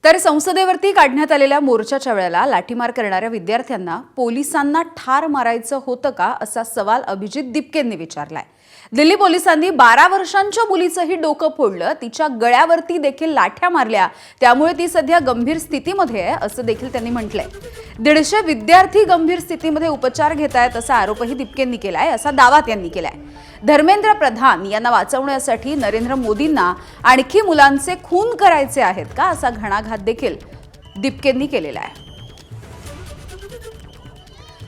तर संसदेवरती काढण्यात आलेल्या मोर्चाच्या वेळेला लाठीमार करणाऱ्या विद्यार्थ्यांना पोलिसांना ठार मारायचं होतं का असा सवाल अभिजित दिपकेंनी विचारलाय। दिल्ली पोलिसांनी 12 वर्षांच्या मुलीचंही डोकं फोडलं, तिच्या गळ्यावरती देखील लाठ्या मारल्या, त्यामुळे ती सध्या गंभीर स्थितीमध्ये आहे असं देखील त्यांनी म्हटलंय। 150 विद्यार्थी गंभीर स्थितीमध्ये उपचार घेत आहेत असा आरोपही दिपकेंनी केलाय, असा दावा त्यांनी केलाय। धर्मेंद्र प्रधान यांना वाचवण्यासाठी नरेंद्र मोदींना आणखी मुलांचे खून करायचे आहेत का असा घणाघात देखील दिपकेंनी केलेला आहे।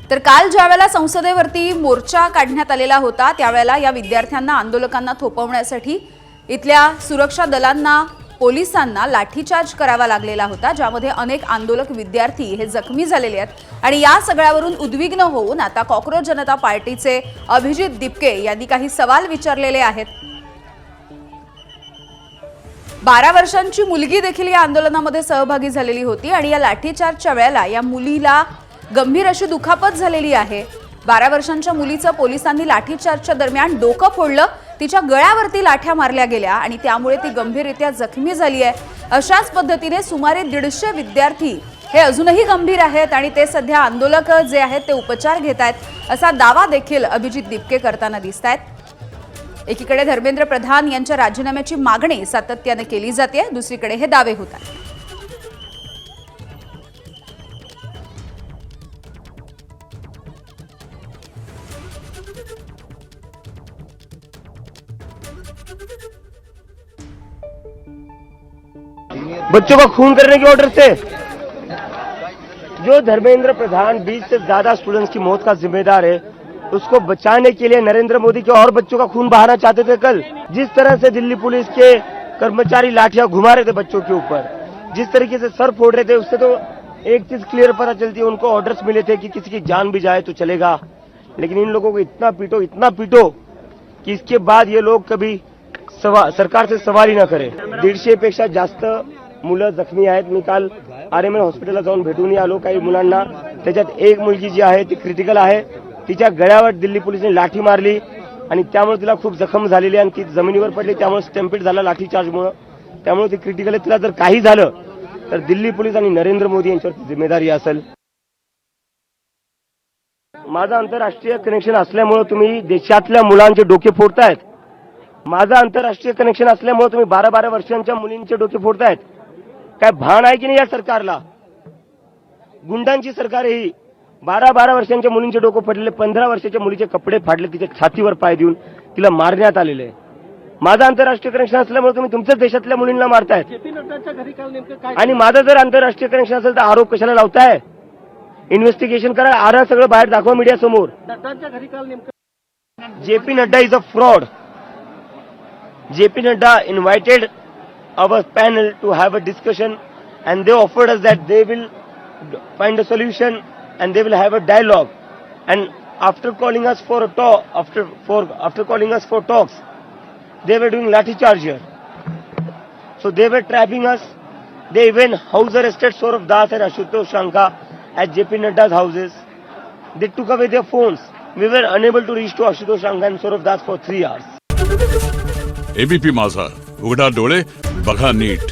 तर काल ज्यावेळेला संसदेवरती मोर्चा काढण्यात आलेला होता त्यावेळेला या विद्यार्थ्यांना आंदोलकांना थोपवण्यासाठी इथल्या सुरक्षा दलांना पोलिसांना लाठीचार्ज करावा लागलेला होता, ज्यामध्ये अनेक आंदोलक विद्यार्थी हे जखमी झालेले आहेत। आणि या सगळ्यावरून उद्विग्न होऊन आता कॉकरोच जनता पार्टीचे अभिजित दिपके यांनी काही सवाल विचारलेले आहेत। 12 वर्षांची मुलगी देखील या आंदोलनामध्ये सहभागी झालेली होती आणि या लाठीचार्जच्या वेळेला या मुलीला गंभीर अशी दुखापत झालेली आहे। 12 वर्षांच्या मुलीचं पोलिसांनी लाठीचार्जच्या दरम्यान डोकं फोडलं, तिच्या गळ्यावरती लाठ्या मारल्या गेल्या आणि त्यामुळे ती गंभीररित्या जखमी झाली आहे। अशाच पद्धतीने सुमारे 150 विद्यार्थी हे अजूनही गंभीर आहेत आणि ते सध्या आंदोलक जे आहेत ते उपचार घेत आहेत असा दावा देखील अभिजित दिपके करताना दिसतायत। एकीकडे धर्मेंद्र प्रधान यांच्या राजीनाम्याची मागणी सातत्याने केली जाते, दुसरीकडे हे दावे होतात। बच्चों का खून करने के ऑर्डर से जो धर्मेंद्र प्रधान 20 से ज्यादा स्टूडेंट्स की मौत का जिम्मेदार है, उसको बचाने के लिए नरेंद्र मोदी के और बच्चों का खून बहाना चाहते थे। कल जिस तरह से दिल्ली पुलिस के कर्मचारी लाठियां घुमा रहे थे बच्चों के ऊपर, जिस तरीके से सर फोड़ रहे थे, उससे तो एक चीज क्लियर पता चलती है, उनको ऑर्डर्स मिले थे कि किसी की जान भी जाए तो चलेगा, लेकिन इन लोगों को इतना पीटो कि इसके बाद ये लोग कभी सरकार से सवाल ही न करें। 150 पेक्षा जास्त मुलं जखमी आहेत। मी काल आरएमएल हॉस्पिटलला जाऊन भेटून आलो काही मुलांना, त्याच्यात एक मुलगी जी आहे ती क्रिटिकल आहे। तिच्या गळ्यावर दिल्ली पोलिसांनी लाठी मारली आणि त्यामुळे तिला खूप जखम झालेली आणि ती जमिनीवर पडली, त्यामुळे स्टॅम्पेड झाला लाठीचार्जमुळे, त्यामुळे ती क्रिटिकल आहे। तिला जर काही झालं तर दिल्ली पोलीस आणि नरेंद्र मोदी यांच्यावर जिम्मेदारी असेल। माझं आंतरराष्ट्रीय कनेक्शन असल्यामुळे तुम्ही देशातल्या मुलांचे डोके फोडतायत। माझं आंतरराष्ट्रीय कनेक्शन असल्यामुळे तुम्ही 12-12 वर्षांच्या मुलींचे डोके फोडतायत। काय भान आहे की नाही या सरकारला? गुंडांची सरकार ही 12-12 वर्षांच्या मुलींचे डोके फोडलेले, 15 वर्षाच्या मुलीचे कपडे फाडले, तिच्या छातीवर पाय देऊन तिला मारण्यात आलेले। माझं आंतरराष्ट्रीय कनेक्शन असल्यामुळे तुम्ही तुमच्याच देशातल्या मुलींना मारतायत। आणि माझं जर आंतरराष्ट्रीय कनेक्शन असेल तर आरोप कशाला लावताय? इन्व्हेस्टिगेशन करा, आरा सगळं बाहेर दाखवा मीडिया समोर। JP Nadda is a fraud. JP Nadda invited our panel to have a discussion and they offered us that they will find a solution and they will have a dialogue, and after calling us for a talk, after calling us for talks, they were doing lathi charge here. So they were trapping us. They even house arrested Saurav Das and Ashutosh Shanka at JP Nadda's houses. They took away their phones. We were unable to reach to Ashutosh Shanka and Saurav Das for 3 hours. ABP माझा, उघडा डोळे बघा नीट।